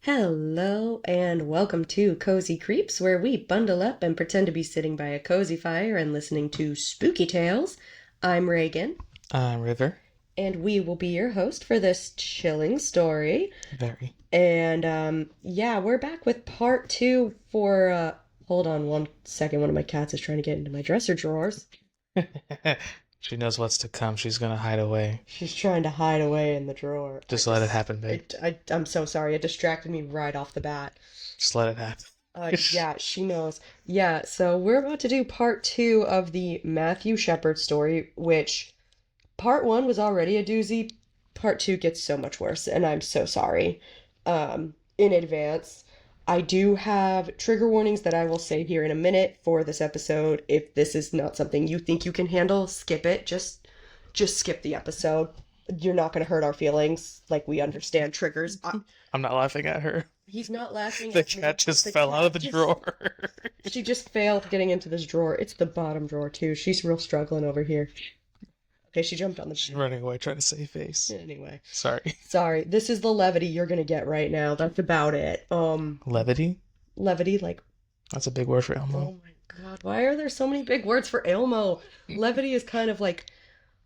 Hello and welcome to Cozy Creeps, where we bundle up and pretend to be sitting by a cozy fire and listening to spooky tales. I'm Reagan, River. and we will be your host for this chilling story. Very. And we're back with part two for hold on one second, one of my cats is trying to get into my dresser drawers. She knows what's to come. She's gonna hide away. She's trying to hide away in the drawer. Just let it happen, babe. I'm so sorry. It distracted me right off the bat. Just let it happen. Yeah, she knows. Yeah, so we're about to do part two of the Matthew Shepard story, which part one was already a doozy. Part two gets so much worse, and I'm so sorry in advance. I do have trigger warnings that I will say here in a minute for this episode. If this is not something you think you can handle, skip it. Just skip the episode. You're not going to hurt our feelings. Like, we understand triggers. I'm not laughing at her. He's not laughing The at me. cat just The fell cat out of the just- drawer. She just failed getting into this drawer. It's the bottom drawer, too. She's real struggling over here. Okay, she jumped on the She's running away trying to save face. Anyway. Sorry. This is the levity you're gonna get right now. That's about it. Levity? Levity, like, That's a big word for Elmo. oh my god, why are there so many big words for Elmo? Levity is kind of like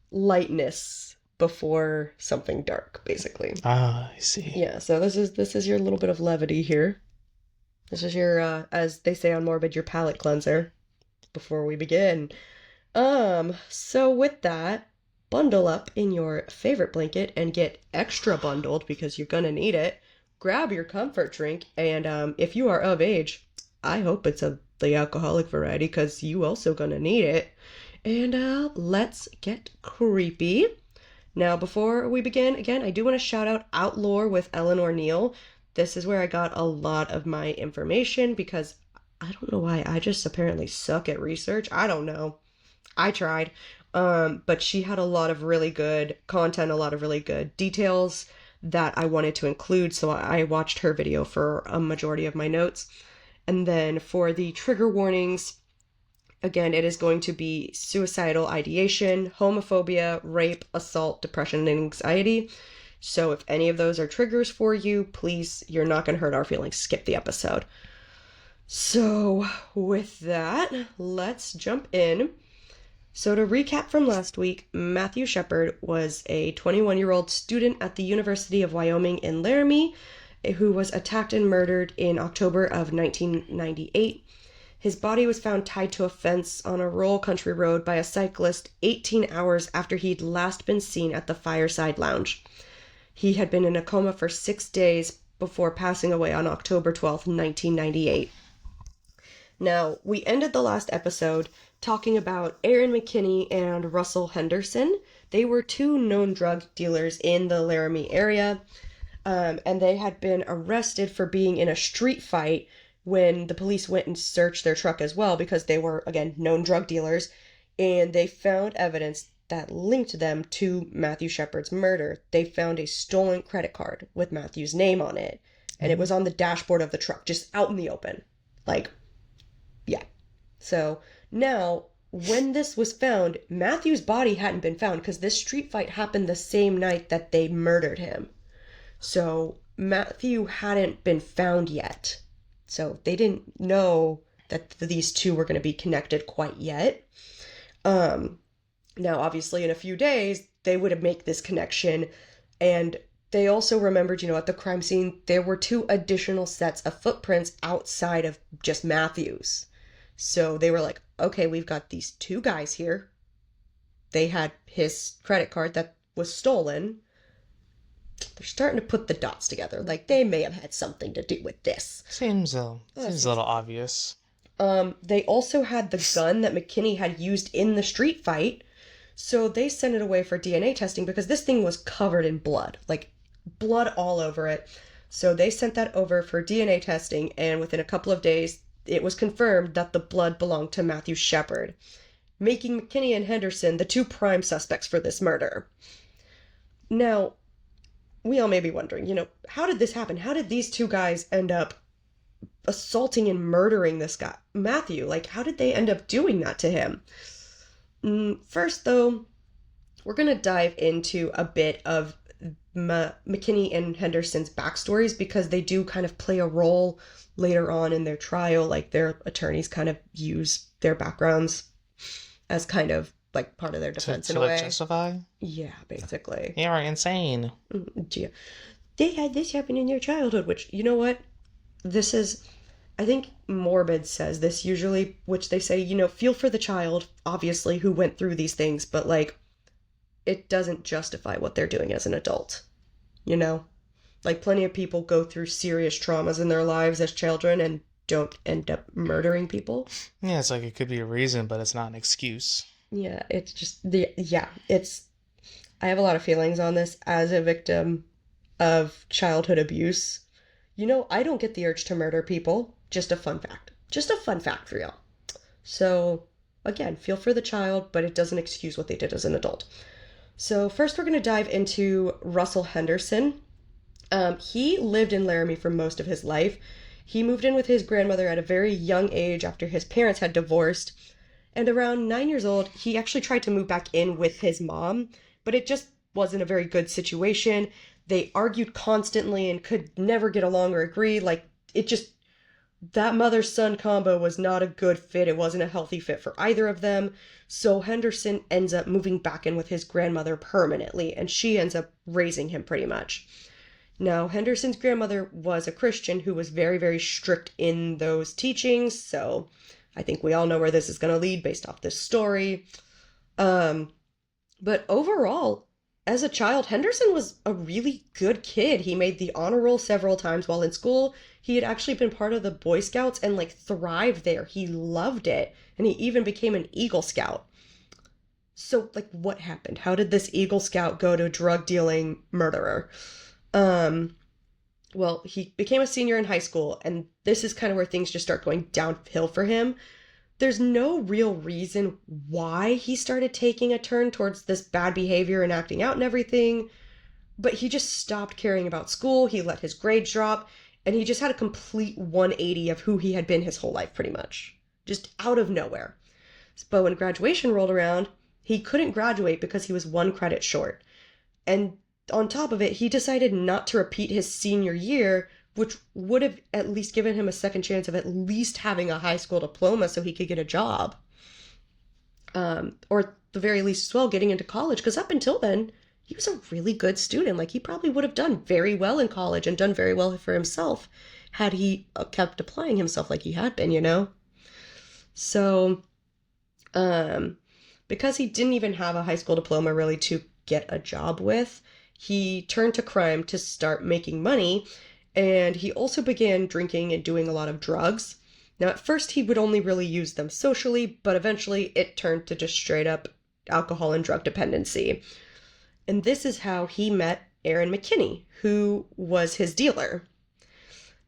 lightness before something dark, basically. Ah, I see. Yeah, so this is your little bit of levity here. This is your, as they say on Morbid, your palate cleanser before we begin. So with that, bundle up in your favorite blanket and get extra bundled because you're gonna need it. Grab your comfort drink, and if you are of age, I hope it's of the alcoholic variety because you also gonna need it. And let's get creepy. Now, before we begin, again, I do want to shout out Outlaw with Eleanor Neal. This is where I got a lot of my information because I don't know why, I just apparently suck at research. I don't know. I tried. But she had a lot of really good content, a lot of really good details that I wanted to include, so I watched her video for a majority of my notes. And then for the trigger warnings, again, it is going to be suicidal ideation, homophobia, rape, assault, depression, and anxiety. So if any of those are triggers for you, please, you're not going to hurt our feelings. Skip the episode. So with that, let's jump in. So to recap from last week, Matthew Shepard was a 21-year-old student at the University of Wyoming in Laramie who was attacked and murdered in October of 1998. His body was found tied to a fence on a rural country road by a cyclist 18 hours after he'd last been seen at the Fireside Lounge. He had been in a coma for 6 days before passing away on October 12, 1998. Now, we ended the last episode talking about Aaron McKinney and Russell Henderson. They were two known drug dealers in the Laramie area, and they had been arrested for being in a street fight when the police went and searched their truck as well because they were, again, known drug dealers, and they found evidence that linked them to Matthew Shepard's murder. They found a stolen credit card with Matthew's name on it, and it was on the dashboard of the truck, just out in the open. Like, yeah. So now, when this was found, Matthew's body hadn't been found because this street fight happened the same night that they murdered him. So Matthew hadn't been found yet. So they didn't know that these two were going to be connected quite yet. Now, obviously, in a few days, they would have made this connection. And they also remembered, at the crime scene, there were 2 additional sets of footprints outside of just Matthew's. So they were like, okay, we've got these 2 guys here. They had his credit card that was stolen. They're starting to put the dots together. Like, they may have had something to do with this. Seems a little obvious. They also had the gun that McKinney had used in the street fight. So they sent it away for DNA testing because this thing was covered in blood. Like, blood all over it. So they sent that over for DNA testing, and within a couple of days, it was confirmed that the blood belonged to Matthew Shepard, making McKinney and Henderson the 2 prime suspects for this murder. Now, we all may be wondering, how did this happen? How did these 2 guys end up assaulting and murdering this guy, Matthew? Like, how did they end up doing that to him? First, though, we're going to dive into a bit of McKinney and Henderson's backstories because they do kind of play a role later on in their trial. Like their attorneys kind of use their backgrounds as kind of like part of their defense in To a like way. justify? Yeah, basically. You're insane. Yeah. They had this happen in their childhood, which, you know what? This is, I think Morbid says this usually, which they say, feel for the child, obviously, who went through these things, but like, it doesn't justify what they're doing as an adult, you know? Like, plenty of people go through serious traumas in their lives as children and don't end up murdering people. Yeah, it's like it could be a reason, but it's not an excuse. Yeah, it's just, I have a lot of feelings on this as a victim of childhood abuse. I don't get the urge to murder people. Just a fun fact. Just a fun fact for y'all. So, again, feel for the child, but it doesn't excuse what they did as an adult. So, first we're going to dive into Russell Henderson. He lived in Laramie for most of his life. He moved in with his grandmother at a very young age after his parents had divorced. And around 9 years old, he actually tried to move back in with his mom, but it just wasn't a very good situation. They argued constantly and could never get along or agree. Like, that mother-son combo was not a good fit. It wasn't a healthy fit for either of them. So Henderson ends up moving back in with his grandmother permanently, and she ends up raising him pretty much. Now, Henderson's grandmother was a Christian who was very, very strict in those teachings, so I think we all know where this is going to lead based off this story. But overall, as a child, Henderson was a really good kid. He made the honor roll several times while in school. He had actually been part of the Boy Scouts and like thrived there. He loved it. And he even became an Eagle Scout. So, like, what happened? How did this Eagle Scout go to drug dealing murderer? Well, he became a senior in high school, and this is kind of where things just start going downhill for him. There's no real reason why he started taking a turn towards this bad behavior and acting out and everything, but he just stopped caring about school, he let his grades drop, and he just had a complete 180 of who he had been his whole life, pretty much. Just out of nowhere. But when graduation rolled around, he couldn't graduate because he was 1 credit short. And on top of it, he decided not to repeat his senior year, which would have at least given him a second chance of at least having a high school diploma so he could get a job. Or at the very least as well, getting into college, because up until then, he was a really good student. Like, he probably would have done very well in college and done very well for himself had he kept applying himself like he had been. So, because he didn't even have a high school diploma really to get a job with, he turned to crime to start making money, and he also began drinking and doing a lot of drugs. Now, at first, he would only really use them socially, but eventually it turned to just straight up alcohol and drug dependency. And this is how he met Aaron McKinney, who was his dealer.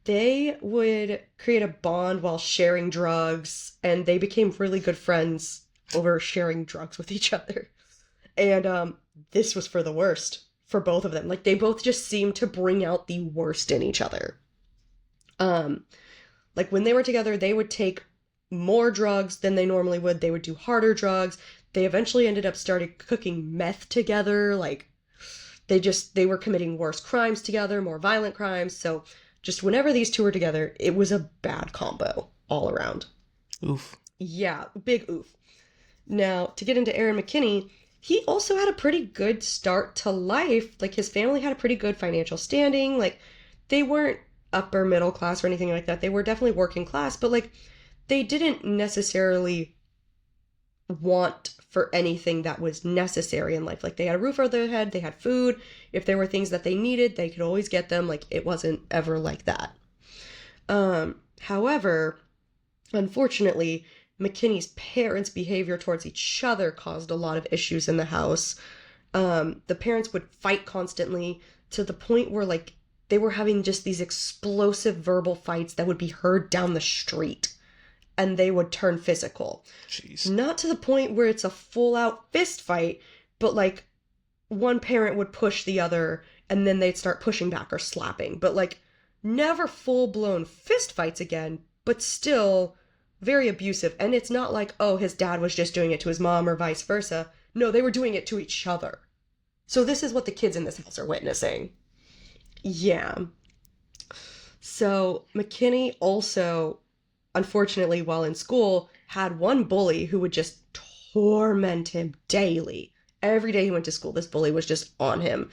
They would create a bond while sharing drugs, and they became really good friends over sharing drugs with each other. And this was for the worst for both of them. Like, they both just seemed to bring out the worst in each other. Like, when they were together, they would take more drugs than they normally would. They would do harder drugs. They eventually ended up started cooking meth together. Like, they were committing worse crimes together, more violent crimes. So just whenever these two were together, it was a bad combo all around. Oof. Yeah, big oof. Now, to get into Aaron McKinney, he also had a pretty good start to life. Like, his family had a pretty good financial standing. Like, they weren't upper middle class or anything like that. They were definitely working class, but like, they didn't necessarily want for anything that was necessary in life. Like, they had a roof over their head, they had food. If there were things that they needed, they could always get them. Like, it wasn't ever like that. However, unfortunately, McKinney's parents' behavior towards each other caused a lot of issues in the house. The parents would fight constantly to the point where, like, they were having just these explosive verbal fights that would be heard down the street, and they would turn physical. Jeez. Not to the point where it's a full-out fist fight, but, like, one parent would push the other, and then they'd start pushing back or slapping. But, like, never full-blown fist fights again, but still very abusive. And it's not like, oh, his dad was just doing it to his mom or vice versa. No, they were doing it to each other. So this is what the kids in this house are witnessing. Yeah. So McKinney also, unfortunately, while in school, had one bully who would just torment him daily. Every day he went to school, this bully was just on him.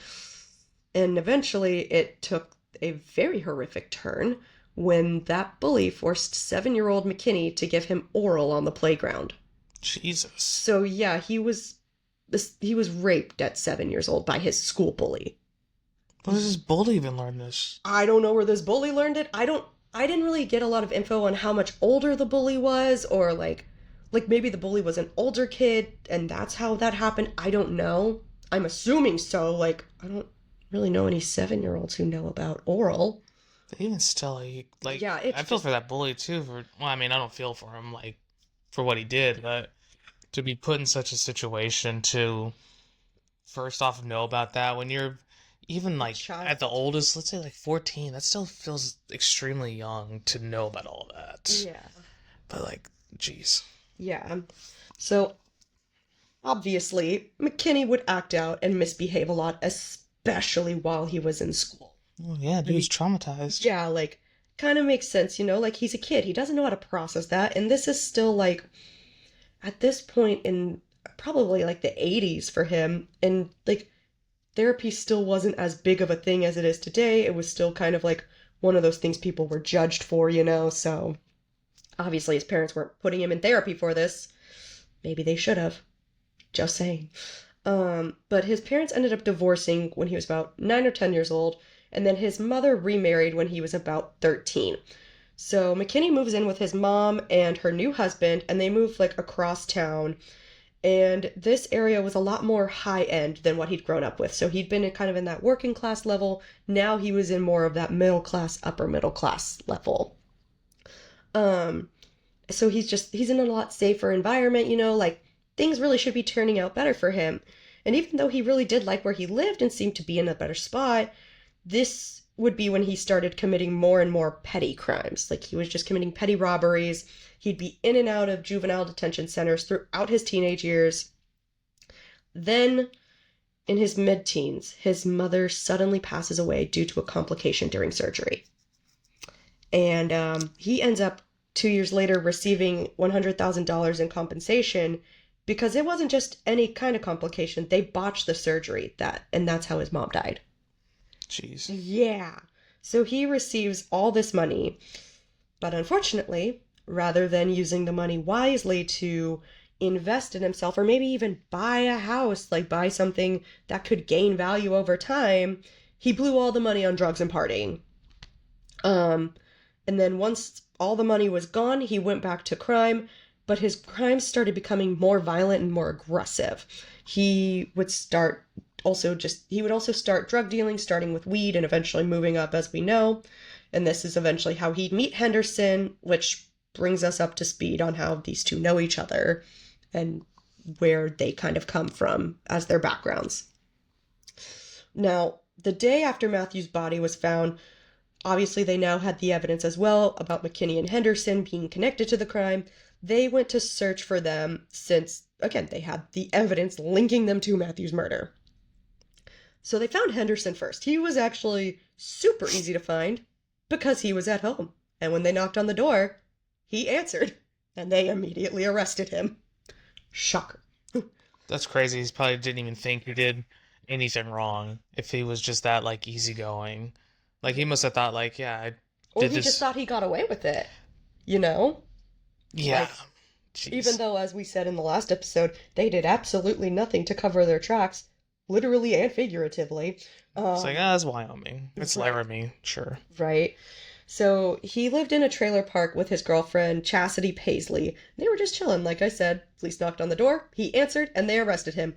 And eventually it took a very horrific turn when that bully forced 7-year-old McKinney to give him oral on the playground. Jesus. So yeah, he was raped at 7 years old by his school bully. Where does this bully even learn this? I don't know where this bully learned it. I didn't really get a lot of info on how much older the bully was, or like maybe the bully was an older kid and that's how that happened. I don't know. I'm assuming so. Like, I don't really know any 7-year-olds who know about oral. But even still, Yeah, it's I feel just for that bully too. Well, I mean, I don't feel for him for what he did, but to be put in such a situation to first off know about that when you're even a at the child. oldest, let's say 14, that still feels extremely young to know about all that. Yeah. But geez. Yeah. So obviously, McKinney would act out and misbehave a lot, especially while he was in school. Oh yeah, I dude's mean, traumatized. yeah, like, kind of makes sense, like he's a kid. He doesn't know how to process that. And this is still like, at this point in probably like the 80s for him. And like, therapy still wasn't as big of a thing as it is today. It was still kind of like one of those things people were judged for. So obviously his parents weren't putting him in therapy for this. Maybe they should have. Just saying. But his parents ended up divorcing when he was about 9 or 10 years old, and then his mother remarried when he was about 13. So McKinney moves in with his mom and her new husband, and they move like across town. And this area was a lot more high end than what he'd grown up with. So he'd been kind of in that working class level. Now he was in more of that middle class, upper middle class level. Um, so he's in a lot safer environment. Like things really should be turning out better for him. And even though he really did like where he lived and seemed to be in a better spot, this would be when he started committing more and more petty crimes. Like he was just committing petty robberies. He'd be in and out of juvenile detention centers throughout his teenage years. Then, in his mid-teens, his mother suddenly passes away due to a complication during surgery. And he ends up 2 years later receiving $100,000 in compensation because it wasn't just any kind of complication. They botched the surgery, and that's how his mom died. Jeez. Yeah. So he receives all this money, but unfortunately, rather than using the money wisely to invest in himself or maybe even buy a house, like buy something that could gain value over time, he blew all the money on drugs and partying. And then once all the money was gone, he went back to crime, but his crimes started becoming more violent and more aggressive. He would also start drug dealing, starting with weed and eventually moving up, as we know. And this is eventually how he'd meet Henderson, which brings us up to speed on how these two know each other and where they kind of come from as their backgrounds. Now, the day after Matthew's body was found, obviously they now had the evidence as well about McKinney and Henderson being connected to the crime. They went to search for them since, again, they had the evidence linking them to Matthew's murder. So they found Henderson first. He was actually super easy to find because he was at home. And when they knocked on the door, he answered, and they immediately arrested him. Shocker. That's crazy. He probably didn't even think he did anything wrong if he was just that easygoing. Like he must have thought yeah, I Or did he just this. thought he got away with it. You know? Yeah. Like, even Jeez. though, as we said in the last episode, they did absolutely nothing to cover their tracks, literally and figuratively. It's it's Wyoming. It's Right. Laramie, sure. Right. So he lived in a trailer park with his girlfriend, Chastity Paisley. They were just chilling, like I said. Police knocked on the door, he answered, and they arrested him.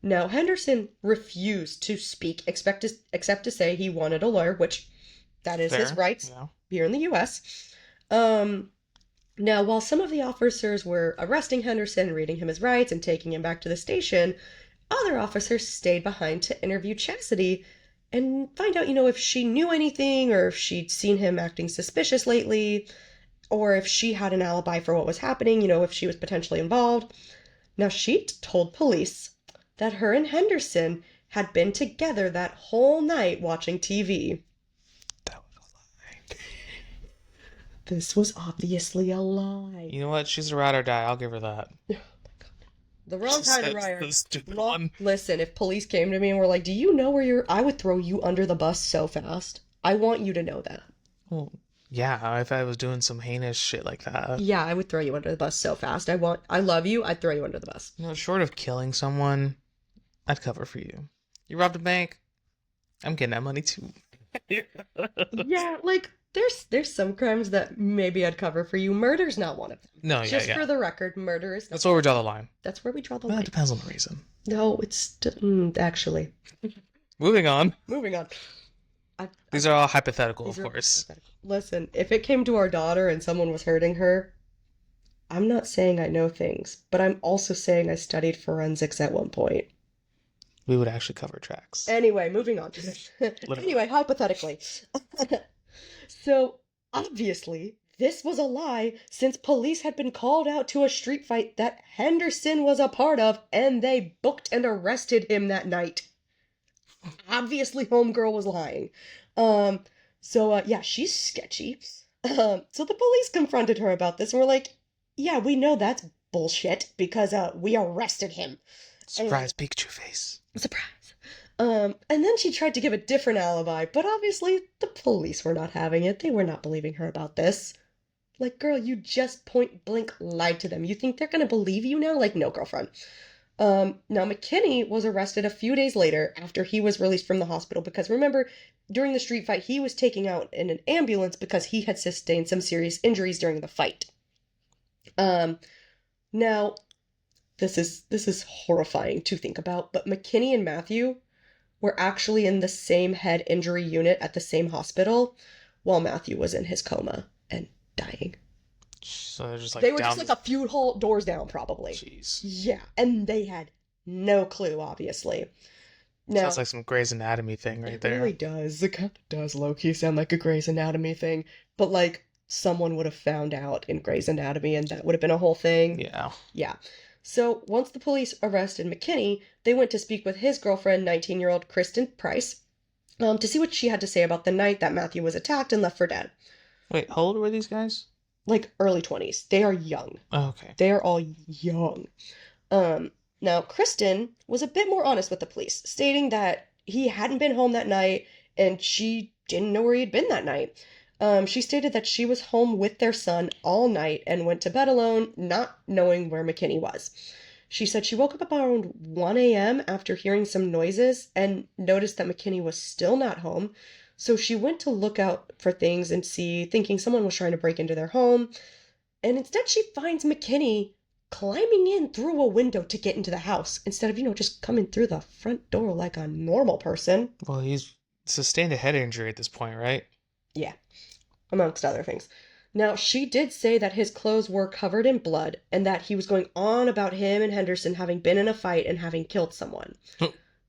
Now, Henderson refused to speak, except to say he wanted a lawyer, which that is his Fair. rights Yeah. here in the U.S. Now, while some of the officers were arresting Henderson, reading him his rights, and taking him back to the station, other officers stayed behind to interview Chastity and find out, if she knew anything or if she'd seen him acting suspicious lately or if she had an alibi for what was happening, if she was potentially involved. Now, she told police that her and Henderson had been together that whole night watching TV. That was a lie. This was obviously a lie. You know what? She's a ride or die. I'll give her that. The wrong kind of That's liar. the stupid one. Listen, if police came to me and were like, "Do you know where you're?" I would throw you under the bus so fast. I want you to know that. Well, yeah, if I was doing some heinous shit like that. Yeah, I would throw you under the bus so fast. I love you. I'd throw you under the bus. Short of killing someone, I'd cover for you. You robbed a bank. I'm getting that money too. Yeah, like there's some crimes that maybe I'd cover for you. Murder's not one of them. No, yeah, Just yeah. for the record, murder is not. That's where we draw the line. That's where we draw the Well, line. it depends on the reason. No, it's actually. Moving on. Moving on. These are all hypothetical, These of are course. hypothetical. Listen, if it came to our daughter and someone was hurting her, I'm not saying I know things, but I'm also saying I studied forensics at one point. We would actually cover tracks. Anyway, moving on. Anyway, hypothetically. So, obviously, this was a lie since police had been called out to a street fight that Henderson was a part of and they booked and arrested him that night. Obviously, homegirl was lying. Yeah, she's sketchy. So the police confronted her about this and were like, "Yeah, we know that's bullshit because we arrested him." Surprise Pikachu face. Surprise. And then she tried to give a different alibi, but obviously the police were not having it. They were not believing her about this. Like, girl, you just point blank lied to them. You think they're gonna believe you now? Like, no, girlfriend. Now McKinney was arrested a few days later after he was released from the hospital because remember, during the street fight, he was taken out in an ambulance because he had sustained some serious injuries during the fight. Now, this is horrifying to think about, but McKinney and Matthew were actually in the same head injury unit at the same hospital while Matthew was in his coma and dying. So they're just like They were down just like a few doors down, probably. Jeez. Yeah, and they had no clue, obviously. Now, Sounds like some Grey's Anatomy thing right there. it really does. It kind of does low-key sound like a Grey's Anatomy thing, but like someone would have found out in Grey's Anatomy and that would have been a whole thing. Yeah. Yeah. So once the police arrested McKinney, they went to speak with his girlfriend, 19-year-old Kristen Price, to see what she had to say about the night that Matthew was attacked and left for dead. Wait, how old were these guys? Like early 20s. They are young. Oh, okay. They are all young. Now, Kristen was a bit more honest with the police, stating that he hadn't been home that night and she didn't know where he'd been that night. She stated that she was home with their son all night and went to bed alone, not knowing where McKinney was. She said she woke up around 1 a.m. after hearing some noises and noticed that McKinney was still not home. So she went to look out for things and see, thinking someone was trying to break into their home. And instead she finds McKinney climbing in through a window to get into the house instead of, just coming through the front door like a normal person. Well, he's sustained a head injury at this point, right? Yeah, amongst other things. Now, she did say that his clothes were covered in blood and that he was going on about him and Henderson having been in a fight and having killed someone.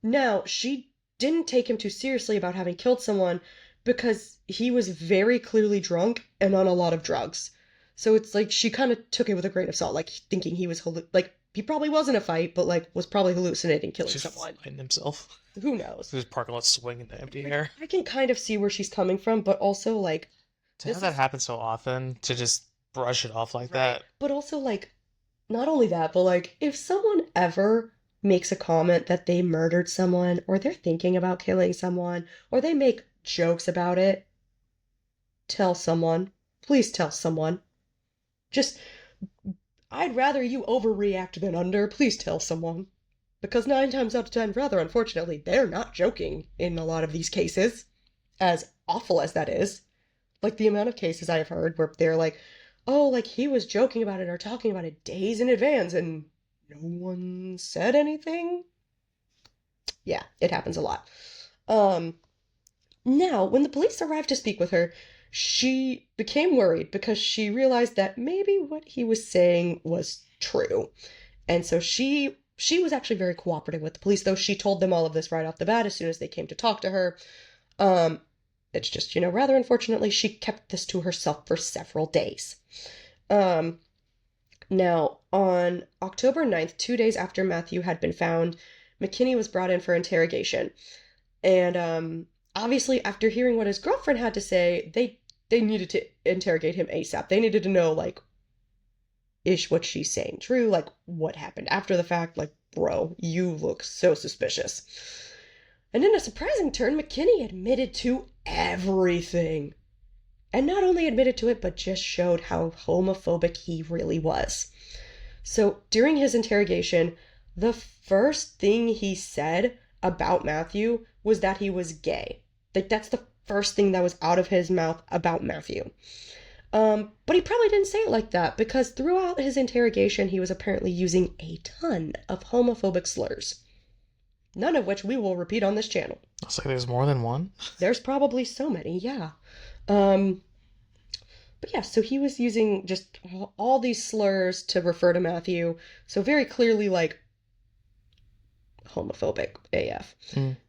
Now, she didn't take him too seriously about having killed someone because he was very clearly drunk and on a lot of drugs. So it's like she kind of took it with a grain of salt, like thinking he was he probably was in a fight, but like was probably hallucinating killing Just someone. fighting himself. Who knows? Just parking lot swing in the empty air. I can kind of see where she's coming from, but also like To have that happen so often, to just brush it off like that. But also like not only that, but like if someone ever makes a comment that they murdered someone or they're thinking about killing someone or they make jokes about it, tell someone. Please tell someone. Just, I'd rather you overreact than under. Please tell someone. Because 9 times out of 10, rather unfortunately, they're not joking in a lot of these cases. As awful as that is. Like the amount of cases I have heard where they're like, oh, like he was joking about it or talking about it days in advance and no one said anything. Yeah, it happens a lot. Now, when the police arrived to speak with her, she became worried because she realized that maybe what he was saying was true. And so she was actually very cooperative with the police, though she told them all of this right off the bat as soon as they came to talk to her. It's just, rather unfortunately, she kept this to herself for several days. Now, on October 9th, 2 days after Matthew had been found, McKinney was brought in for interrogation. And obviously, after hearing what his girlfriend had to say, they needed to interrogate him ASAP. They needed to know, like, is what she's saying true? Like, what happened after the fact? Like, bro, you look so suspicious. And in a surprising turn, McKinney admitted to everything. And not only admitted to it, but just showed how homophobic he really was. So during his interrogation, the first thing he said about Matthew was that he was gay. Like, that's the first thing that was out of his mouth about Matthew. But he probably didn't say it like that because throughout his interrogation, he was apparently using a ton of homophobic slurs. None of which we will repeat on this channel. It's like there's more than one. There's probably so many, yeah. But yeah, so he was using just all these slurs to refer to Matthew. So very clearly, like, homophobic AF.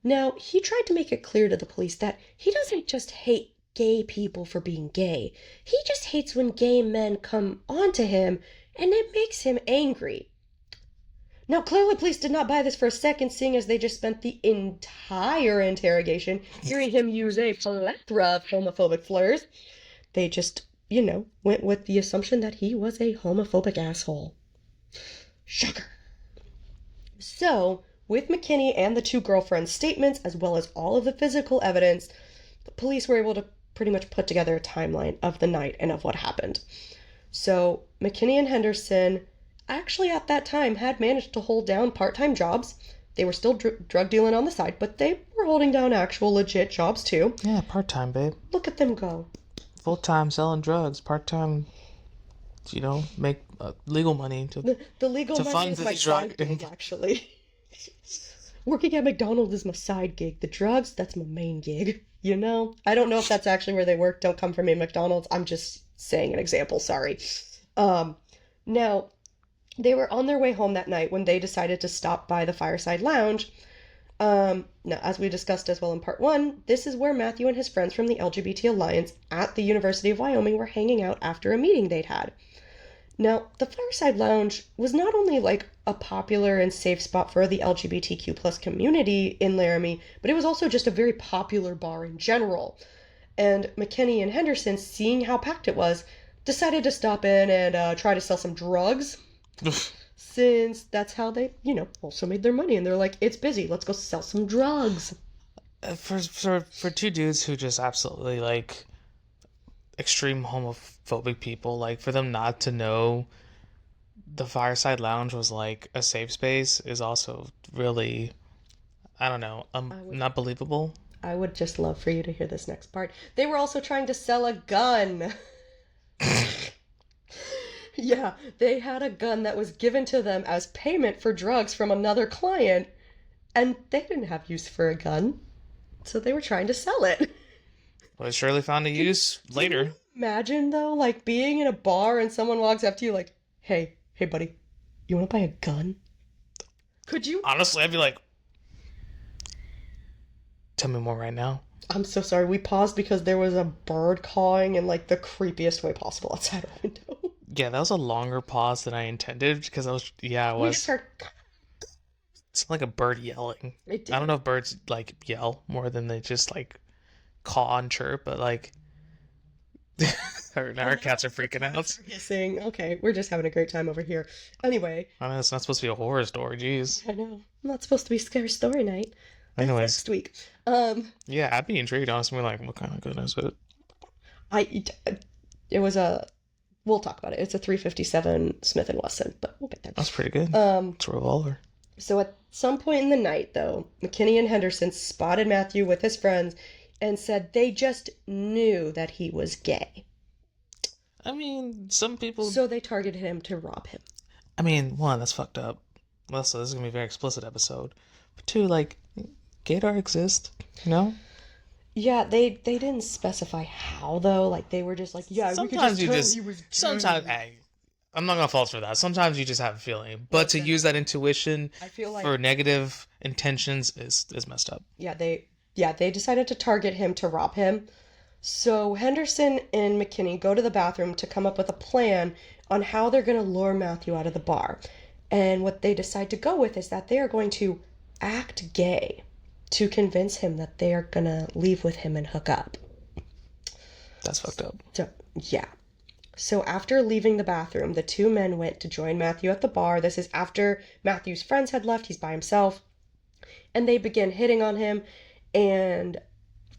Now, he tried to make it clear to the police that he doesn't just hate gay people for being gay. He just hates when gay men come onto him, and it makes him angry. Now, clearly, police did not buy this for a second, seeing as they just spent the entire interrogation hearing him use a plethora of homophobic slurs. They just, went with the assumption that he was a homophobic asshole. Shocker. So, with McKinney and the two girlfriends' statements, as well as all of the physical evidence, the police were able to pretty much put together a timeline of the night and of what happened. So, McKinney and Henderson actually at that time had managed to hold down part-time jobs. They were still drug dealing on the side, but they were holding down actual legit jobs too. Yeah, part-time, babe. Look at them go. Full-time selling drugs, part-time, make legal money the legal to money fund is the my side gig, actually. Working at McDonald's is my side gig. The drugs, that's my main gig. I don't know if that's actually where they work. Don't come for me, McDonald's. I'm just saying an example. Sorry. Now, they were on their way home that night when they decided to stop by the Fireside Lounge. Now, as we discussed as well in part 1, this is where Matthew and his friends from the LGBT Alliance at the University of Wyoming were hanging out after a meeting they'd had. Now, the Fireside Lounge was not only like a popular and safe spot for the LGBTQ plus community in Laramie, but it was also just a very popular bar in general. And McKinney and Henderson, seeing how packed it was, decided to stop in and try to sell some drugs. Since that's how they, also made their money. And they're like, it's busy, let's go sell some drugs. For two dudes who just absolutely, like, extreme homophobic people, like, for them not to know the Fireside Lounge was, like, a safe space is also really, I don't know, not believable. I would just love for you to hear this next part. They were also trying to sell a gun. Yeah, they had a gun that was given to them as payment for drugs from another client, and they didn't have use for a gun, so they were trying to sell it. Well, it surely found a use later. Can you imagine, though, like, being in a bar and someone walks up to you like, hey buddy, you want to buy a gun? Could you? Honestly, I'd be like, tell me more right now. I'm so sorry, we paused because there was a bird cawing in, like, the creepiest way possible outside our window. Yeah, that was a longer pause than I intended because it was. We just heard... It's like a bird yelling. I don't know if birds, like, yell more than they just, like, caw and chirp, but, like, our cats are freaking out. Hissing. Okay, we're just having a great time over here. Anyway. I know, it's not supposed to be a horror story, jeez. I know. Not supposed to be scary story night. Anyways. Next week. Yeah, I'd be intrigued, honestly, like, what kind of gun is it? It was a... We'll talk about it. It's a .357 Smith & Wesson, but we'll get there. That's pretty good. It's a revolver. So at some point in the night, though, McKinney and Henderson spotted Matthew with his friends and said they just knew that he was gay. I mean, some people... So they targeted him to rob him. I mean, one, that's fucked up. Also, this is going to be a very explicit episode. But two, like, gaydar exist, Yeah, they didn't specify how, though. Like, they were just like, yeah, sometimes we could just tell he was gay. Sometimes, hey, I'm not going to fault for that. Sometimes you just have a feeling. But to use that intuition for negative intentions is messed up. Yeah, they decided to target him to rob him. So Henderson and McKinney go to the bathroom to come up with a plan on how they're going to lure Matthew out of the bar. And what they decide to go with is that they are going to act gay to convince him that they are gonna leave with him and hook up. That's fucked up. So, yeah. So after leaving the bathroom, the two men went to join Matthew at the bar. This is after Matthew's friends had left. He's by himself. And they begin hitting on him. And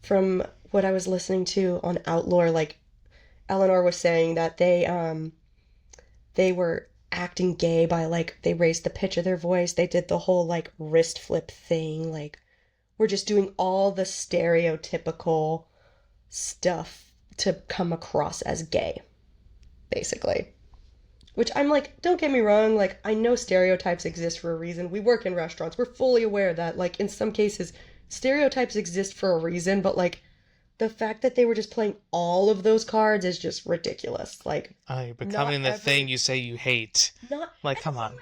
from what I was listening to on Outlaw, like Eleanor was saying that they were acting gay by like they raised the pitch of their voice. They did the whole like wrist flip thing. Like we're just doing all the stereotypical stuff to come across as gay, basically. Which I'm like, don't get me wrong, like I know stereotypes exist for a reason. We work in restaurants. We're fully aware that like in some cases stereotypes exist for a reason, but like the fact that they were just playing all of those cards is just ridiculous. Like, You're becoming the thing you say you hate. Not like, come on.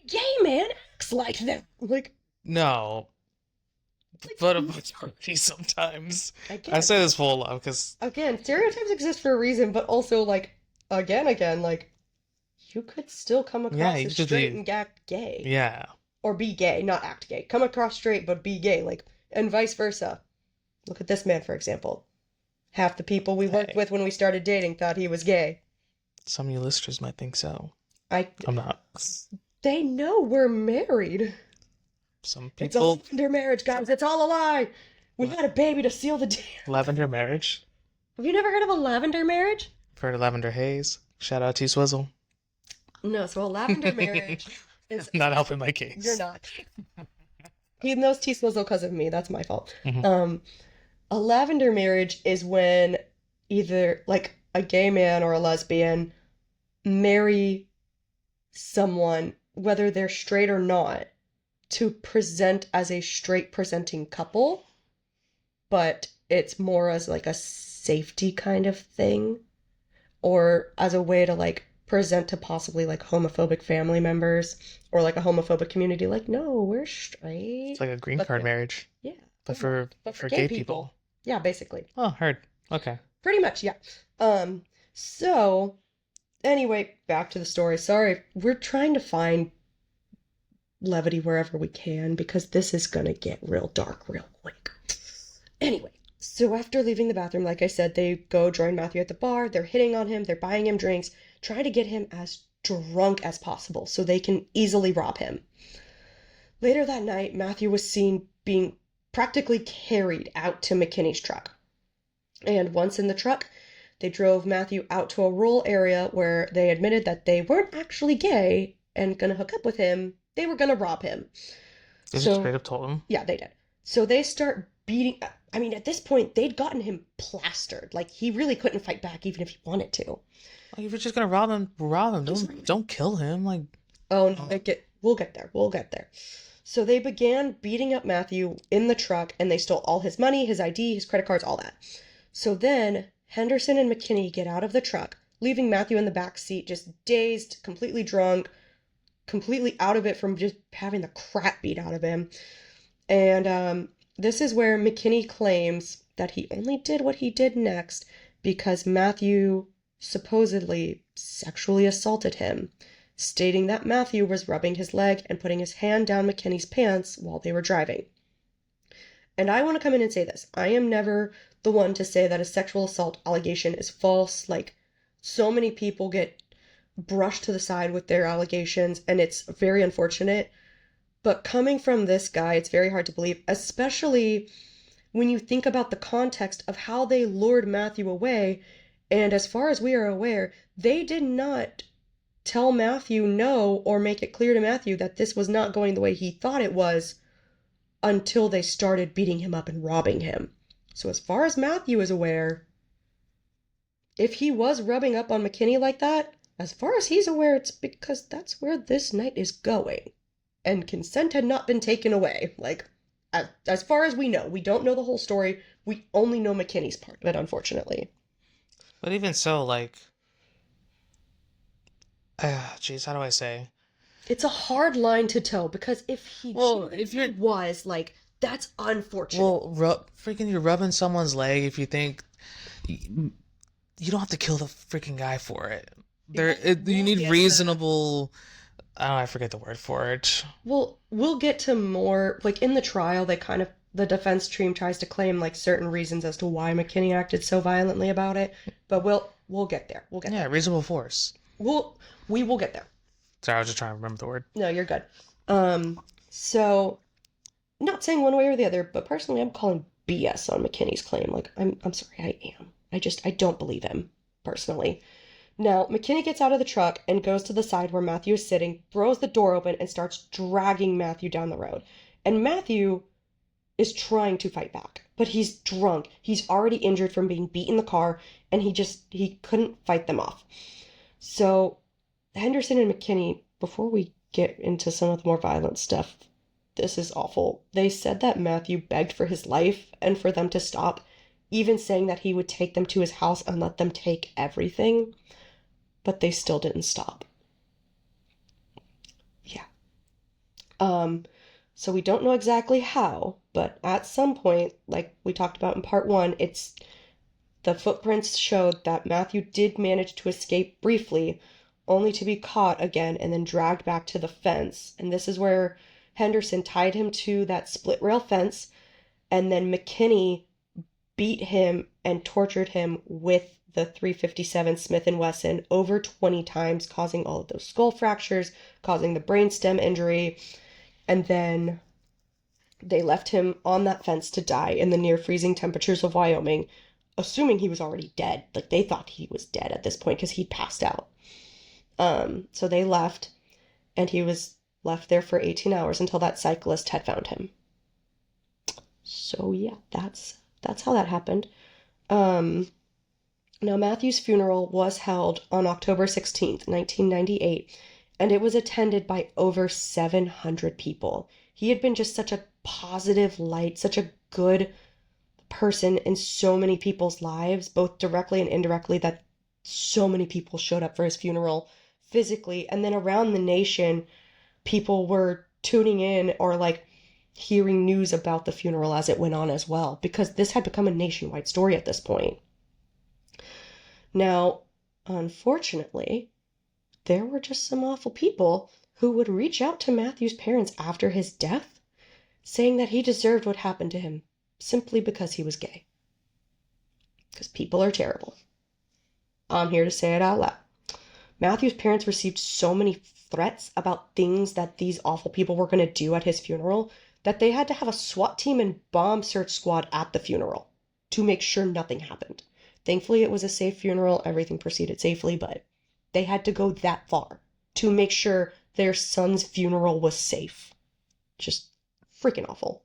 Gay man acts like that. Like, no. But a majority sometimes. I say this full love because again, stereotypes exist for a reason, but also like again, like you could still come across as straight and act gay. Yeah. Or be gay, not act gay. Come across straight but be gay, like, and vice versa. Look at this man, for example. Half the people we worked with when we started dating thought he was gay. Some of you listeners might think so. I'm not. They know we're married. Some people. It's a lavender marriage, guys. It's all a lie. We had a baby to seal the deal. Lavender marriage? Have you never heard of a lavender marriage? I've heard of lavender haze. Shout out T Swizzle. No, so a lavender marriage is not helping my case. You're not. He knows T Swizzle because of me. That's my fault. Mm-hmm. A lavender marriage is when either like a gay man or a lesbian marry someone, whether they're straight or not, to present as a straight presenting couple, but it's more as like a safety kind of thing, or as a way to like present to possibly like homophobic family members or like a homophobic community, like, no, we're straight. It's like a green card marriage. Yeah. But for gay people. Yeah, basically. Oh, heard. Okay. Pretty much, yeah. So anyway, back to the story. Sorry, we're trying to find levity wherever we can because this is gonna get real dark real quick. Anyway, so after leaving the bathroom, like I said, they go join Matthew at the bar. They're hitting on him. They're buying him drinks, trying to get him as drunk as possible so they can easily rob him. Later that night, Matthew was seen being practically carried out to McKinney's truck. And once in the truck, they drove Matthew out to a rural area where they admitted that they weren't actually gay and gonna hook up with him. They were gonna rob him. They just straight up told him? Yeah, they did. So they start beating... I mean, at this point, they'd gotten him plastered. Like, he really couldn't fight back even if he wanted to. Like, if you're just gonna rob him. Don't kill him. Like... Oh, no, we'll get there. So they began beating up Matthew in the truck, and they stole all his money, his ID, his credit cards, all that. So then Henderson and McKinney get out of the truck, leaving Matthew in the back seat, just dazed, completely drunk, completely out of it from just having the crap beat out of him. And this is where McKinney claims that he only did what he did next because Matthew supposedly sexually assaulted him, stating that Matthew was rubbing his leg and putting his hand down McKinney's pants while they were driving. And I want to come in and say this. I am never the one to say that a sexual assault allegation is false. Like, so many people get brushed to the side with their allegations, and it's very unfortunate. But coming from this guy, it's very hard to believe, especially when you think about the context of how they lured Matthew away. And as far as we are aware, they did not tell Matthew no or make it clear to Matthew that this was not going the way he thought it was until they started beating him up and robbing him. So as far as Matthew is aware, if he was rubbing up on McKinney like that, as far as he's aware, it's because that's where this night is going. And consent had not been taken away. Like, as far as we know, we don't know the whole story. We only know McKinney's part of it, unfortunately. But even so, like, geez, how do I say? It's a hard line to toe because if he was like, that's unfortunate. Well, you're rubbing someone's leg if you think you don't have to kill the freaking guy for it. You need reasonable Oh, I forget the word for it. We'll get to more, like in the trial, they kind of, the defense team tries to claim like certain reasons as to why McKinney acted so violently about it, but we'll get there. We'll get Yeah, there. reasonable force. We will get there. Sorry, I was just trying to remember the word. No, you're good. So not saying one way or the other, but personally I'm calling BS on McKinney's claim. Like I'm sorry, I am. I don't believe him, personally. Now, McKinney gets out of the truck and goes to the side where Matthew is sitting, throws the door open, and starts dragging Matthew down the road. And Matthew is trying to fight back, but he's drunk. He's already injured from being beat in the car, and he couldn't fight them off. So, Henderson and McKinney, before we get into some of the more violent stuff, this is awful. They said that Matthew begged for his life and for them to stop, even saying that he would take them to his house and let them take everything, but they still didn't stop. Yeah. So we don't know exactly how, but at some point, like we talked about in part one, the footprints showed that Matthew did manage to escape briefly, only to be caught again and then dragged back to the fence. And this is where Henderson tied him to that split rail fence, and then McKinney beat him and tortured him with the .357 Smith & Wesson over 20 times, causing all of those skull fractures, causing the brainstem injury, and then they left him on that fence to die in the near freezing temperatures of Wyoming, assuming he was already dead. Like, they thought he was dead at this point because he'd passed out. So they left, and he was left there for 18 hours until that cyclist had found him. So yeah, that's how that happened. Now, Matthew's funeral was held on October 16th, 1998, and it was attended by over 700 people. He had been just such a positive light, such a good person in so many people's lives, both directly and indirectly, that so many people showed up for his funeral physically. And then around the nation, people were tuning in or like hearing news about the funeral as it went on as well, because this had become a nationwide story at this point. Now, unfortunately, there were just some awful people who would reach out to Matthew's parents after his death, saying that he deserved what happened to him simply because he was gay. Because people are terrible. I'm here to say it out loud. Matthew's parents received so many threats about things that these awful people were going to do at his funeral that they had to have a SWAT team and bomb search squad at the funeral to make sure nothing happened. Thankfully, it was a safe funeral. Everything proceeded safely, but they had to go that far to make sure their son's funeral was safe. Just freaking awful.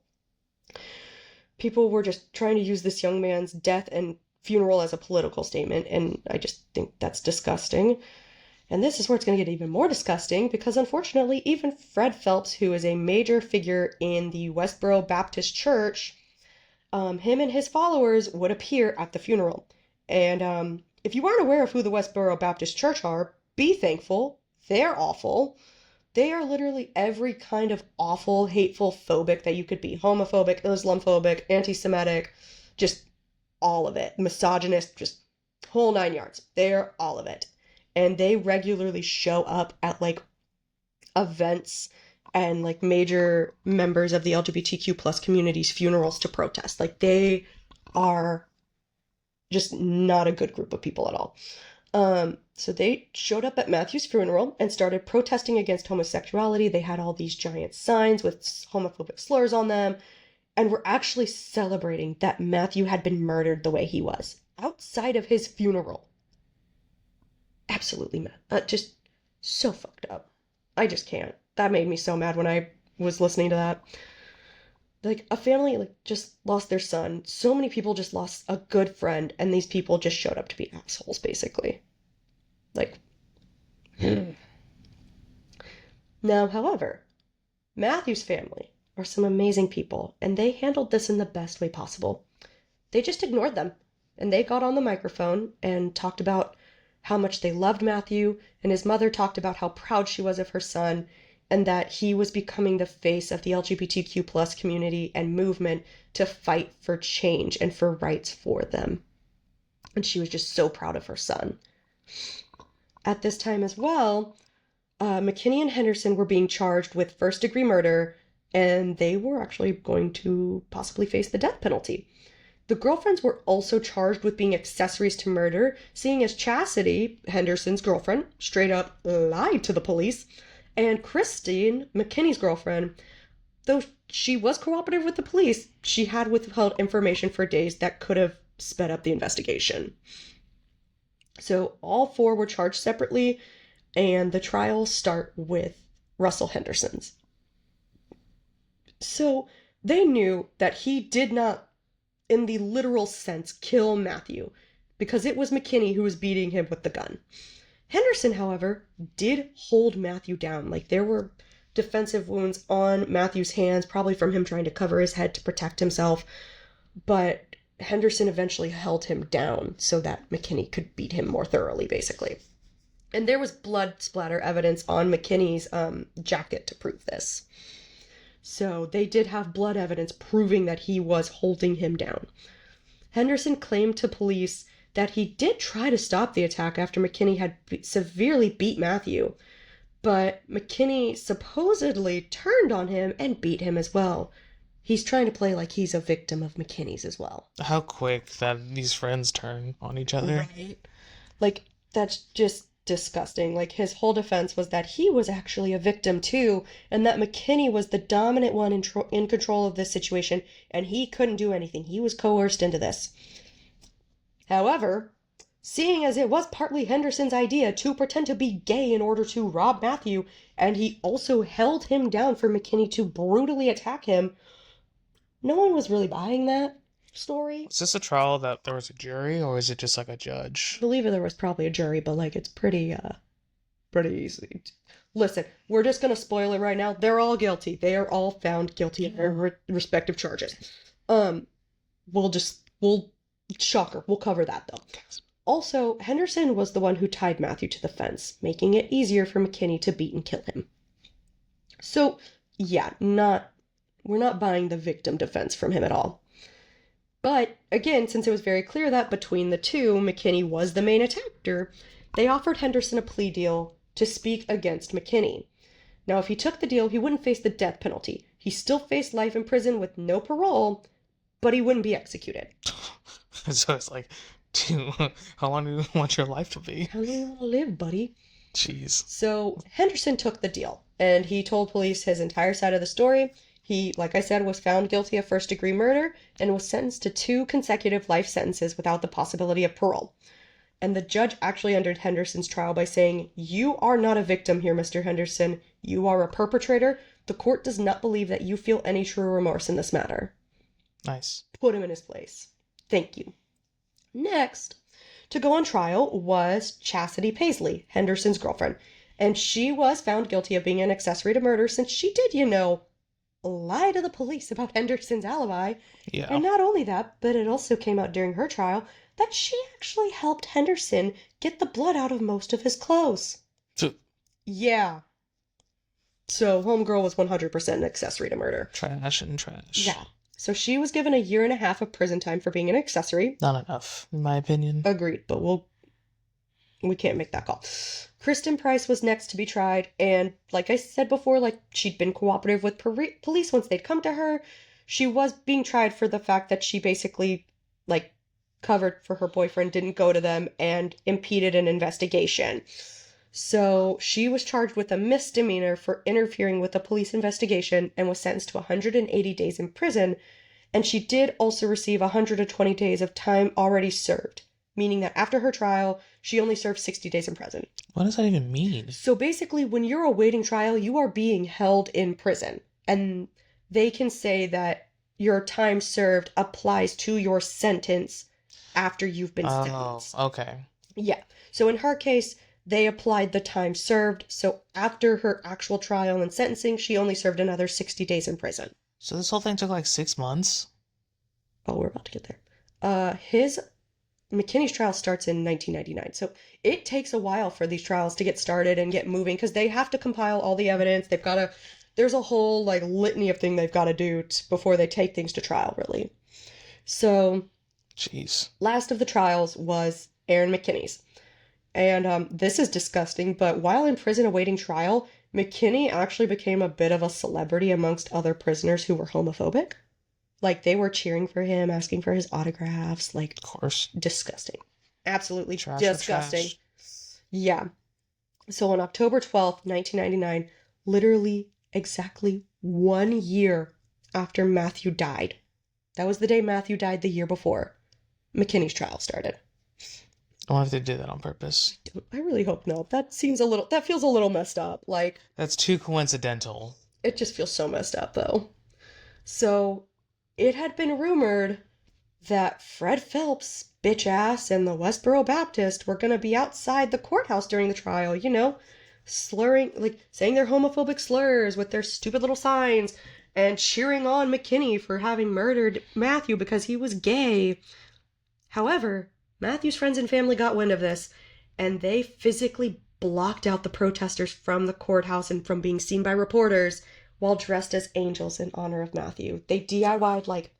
People were just trying to use this young man's death and funeral as a political statement, and I just think that's disgusting. And this is where it's going to get even more disgusting, because unfortunately, even Fred Phelps, who is a major figure in the Westboro Baptist Church, him and his followers would appear at the funeral. And if you aren't aware of who the Westboro Baptist Church are, be thankful. They're awful. They are literally every kind of awful, hateful, phobic that you could be. Homophobic, Islamophobic, anti-Semitic, just all of it. Misogynist, just whole 9 yards. They're all of it. And they regularly show up at like events and like major members of the LGBTQ plus community's funerals to protest. Like, they are just not a good group of people at all. So they showed up at Matthew's funeral and started protesting against homosexuality. They had all these giant signs with homophobic slurs on them, and were actually celebrating that Matthew had been murdered the way he was outside of his funeral. Absolutely mad. Just so fucked up. I just can't. That made me so mad when I was listening to that. Like, a family like just lost their son. So many people just lost a good friend, and these people just showed up to be assholes, basically. Like, now, however, Matthew's family are some amazing people, and they handled this in the best way possible. They just ignored them, and they got on the microphone and talked about how much they loved Matthew, and his mother talked about how proud she was of her son, and that he was becoming the face of the LGBTQ plus community and movement to fight for change and for rights for them. And she was just so proud of her son. At this time as well, McKinney and Henderson were being charged with first-degree murder, and they were actually going to possibly face the death penalty. The girlfriends were also charged with being accessories to murder, seeing as Chastity, Henderson's girlfriend, straight up lied to the police, and Christine, McKinney's girlfriend, though she was cooperative with the police, she had withheld information for days that could have sped up the investigation. So all four were charged separately, and the trials start with Russell Henderson's. So they knew that he did not, in the literal sense, kill Matthew, because it was McKinney who was beating him with the gun. Henderson, however, did hold Matthew down. Like, there were defensive wounds on Matthew's hands, probably from him trying to cover his head to protect himself, but Henderson eventually held him down so that McKinney could beat him more thoroughly, basically. And there was blood splatter evidence on McKinney's jacket to prove this. So they did have blood evidence proving that he was holding him down. Henderson claimed to police that he did try to stop the attack after McKinney had severely beat Matthew, but McKinney supposedly turned on him and beat him as well. He's trying to play like he's a victim of McKinney's as well. How quick that these friends turn on each other. Right? Like, that's just disgusting. Like, his whole defense was that he was actually a victim too, and that McKinney was the dominant one in control of this situation, and he couldn't do anything. He was coerced into this. However, seeing as it was partly Henderson's idea to pretend to be gay in order to rob Matthew, and he also held him down for McKinney to brutally attack him, no one was really buying that story. Is this a trial that there was a jury, or is it just like a I judge? believe there was probably a jury, but like it's pretty easy. Listen, we're just gonna spoil it right now. They're all guilty. They are all found guilty of their respective charges. Shocker. We'll cover that though. Also, Henderson was the one who tied Matthew to the fence, making it easier for McKinney to beat and kill him. So, yeah, we're not buying the victim defense from him at all. But, again, since it was very clear that between the two, McKinney was the main attacker, they offered Henderson a plea deal to speak against McKinney. Now, if he took the deal, he wouldn't face the death penalty. He still faced life in prison with no parole, but he wouldn't be executed. So it's like, how long do you want your life to be? How do you want to live, buddy? Jeez. So Henderson took the deal, and he told police his entire side of the story. He, like I said, was found guilty of first-degree murder and was sentenced to 2 consecutive life sentences without the possibility of parole. And the judge actually ended Henderson's trial by saying, "You are not a victim here, Mr. Henderson. You are a perpetrator. The court does not believe that you feel any true remorse in this matter." Nice. Put him in his place. Thank you. Next, to go on trial was Chastity Paisley, Henderson's girlfriend. And she was found guilty of being an accessory to murder since she did, lie to the police about Henderson's alibi. Yeah. And not only that, but it also came out during her trial that she actually helped Henderson get the blood out of most of his clothes. Yeah. So homegirl was 100% an accessory to murder. Trash and trash. Yeah. So she was given a 1.5 years of prison time for being an accessory. Not enough, in my opinion. Agreed, but we can't make that call. Kristen Price was next to be tried, and like I said before, like she'd been cooperative with police once they'd come to her. She was being tried for the fact that she basically, like, covered for her boyfriend, didn't go to them, and impeded an investigation. So she was charged with a misdemeanor for interfering with a police investigation and was sentenced to 180 days in prison, and she did also receive 120 days of time already served, meaning that after her trial, she only served 60 days in prison. What does that even mean? So basically, when you're awaiting trial, you are being held in prison, and they can say that your time served applies to your sentence after you've been sentenced. Oh, okay. Yeah. So in her case, they applied the time served, so after her actual trial and sentencing, she only served another 60 days in prison. So this whole thing took like 6 months? Oh, we're about to get there. McKinney's trial starts in 1999, so it takes a while for these trials to get started and get moving, because they have to compile all the evidence. There's a whole, like, litany of things they've got to do before they take things to trial, really. So, Jeez. last of the trials was Aaron McKinney's. And this is disgusting, but while in prison awaiting trial, McKinney actually became a bit of a celebrity amongst other prisoners who were homophobic. Like they were cheering for him, asking for his autographs. Like, Of course. disgusting. Absolutely Trash for disgusting. trash. Yeah. So on October 12th, 1999, literally exactly 1 year after Matthew died, that was the day Matthew died the year before, McKinney's trial started. I wonder if they did that on purpose. I really hope not. That feels a little messed up. Like, That's too coincidental. it just feels so messed up, though. So, it had been rumored that Fred Phelps, bitch ass, and the Westboro Baptist were gonna be outside the courthouse during the trial, slurring, like saying their homophobic slurs with their stupid little signs and cheering on McKinney for having murdered Matthew because he was gay. However, Matthew's friends and family got wind of this, and they physically blocked out the protesters from the courthouse and from being seen by reporters while dressed as angels in honor of Matthew. They DIY'd, like,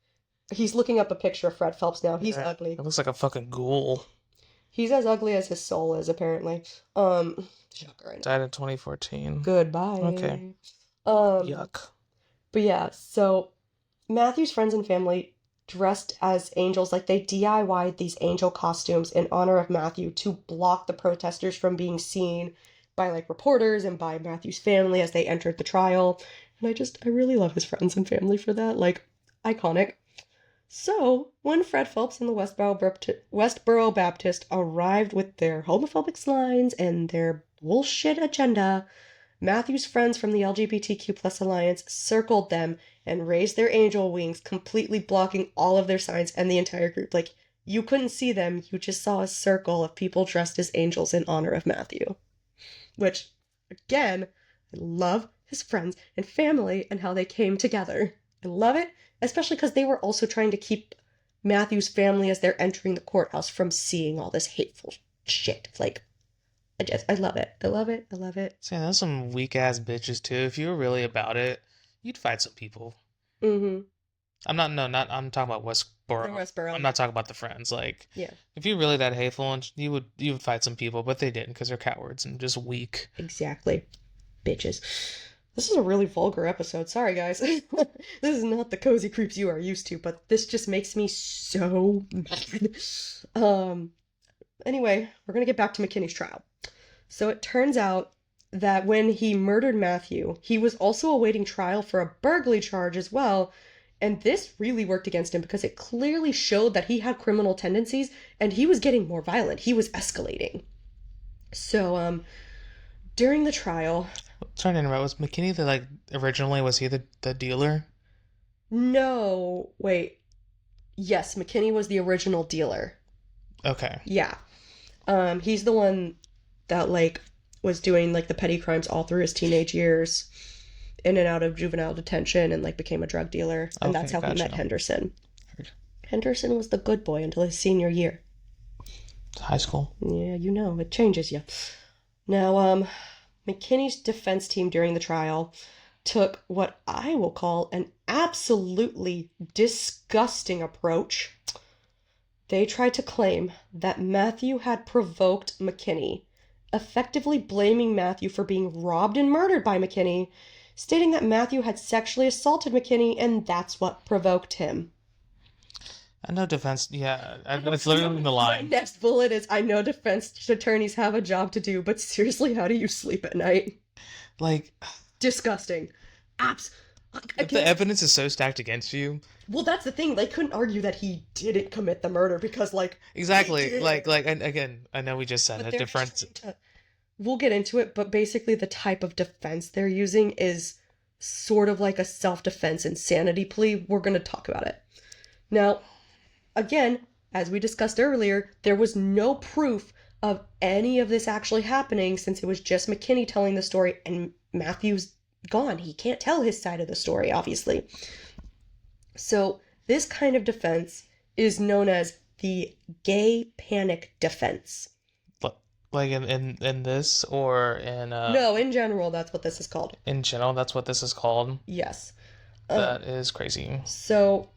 he's looking up a picture of Fred Phelps now. He's ugly. It looks like a fucking ghoul. He's as ugly as his soul is, apparently. Shocker, I know. Died in 2014. Goodbye. Okay. Yuck. But yeah, so Matthew's friends and family dressed as angels, like they DIY'd these angel costumes in honor of Matthew to block the protesters from being seen by like reporters and by Matthew's family as they entered the trial. And I really love his friends and family for that. Like, iconic. So, when Fred Phelps and the Westboro Baptist arrived with their homophobic signs and their bullshit agenda, Matthew's friends from the LGBTQ plus alliance circled them and raised their angel wings, completely blocking all of their signs and the entire group. Like, you couldn't see them, you just saw a circle of people dressed as angels in honor of Matthew. Which, again, I love his friends and family and how they came together. I love it, especially because they were also trying to keep Matthew's family as they're entering the courthouse from seeing all this hateful shit. Like, I love it. I love it. I love it. See, there's some weak ass bitches too. If you were really about it, you'd fight some people. Mm-hmm. I'm talking about Westboro. Westboro. I'm not talking about the friends. Like, yeah, if you're really that hateful, and you would fight some people, but they didn't because they're cowards and just weak. exactly, bitches. This is a really vulgar episode. Sorry, guys. This is not the cozy creeps you are used to, but this just makes me so mad. Anyway, we're gonna get back to McKinney's trial. So it turns out that when he murdered Matthew, he was also awaiting trial for a burglary charge as well. And this really worked against him because it clearly showed that he had criminal tendencies and he was getting more violent. He was escalating. So, during the trial... Sorry to interrupt. Was McKinney originally, was he the dealer? No, wait. Yes, McKinney was the original dealer. Okay. Yeah. He's the one that, like, was doing, like, the petty crimes all through his teenage years, in and out of juvenile detention, and, like, became a drug dealer. And Okay, that's how he met gotcha. Henderson. Henderson was the good boy until his senior year. High school. Yeah, it changes you. Now, McKinney's defense team during the trial took what I will call an absolutely disgusting approach. They tried to claim that Matthew had provoked McKinney, effectively blaming Matthew for being robbed and murdered by McKinney, stating that Matthew had sexually assaulted McKinney and that's what provoked him. I know defense, yeah, it's literally the line. My next bullet is, I know defense attorneys have a job to do, but seriously, how do you sleep at night? Like... Disgusting. If the evidence is so stacked against you... Well, that's the thing. They couldn't argue that he didn't commit the murder because, like... Exactly. And again, I know we just said a difference... We'll get into it, but basically the type of defense they're using is sort of like a self-defense insanity plea. We're going to talk about it. Now... Again, as we discussed earlier, there was no proof of any of this actually happening since it was just McKinney telling the story and Matthew's gone. He can't tell his side of the story, obviously. So this kind of defense is known as the gay panic defense. Like in this or in... No, in general, that's what this is called. In general, that's what this is called? Yes. That is crazy. So...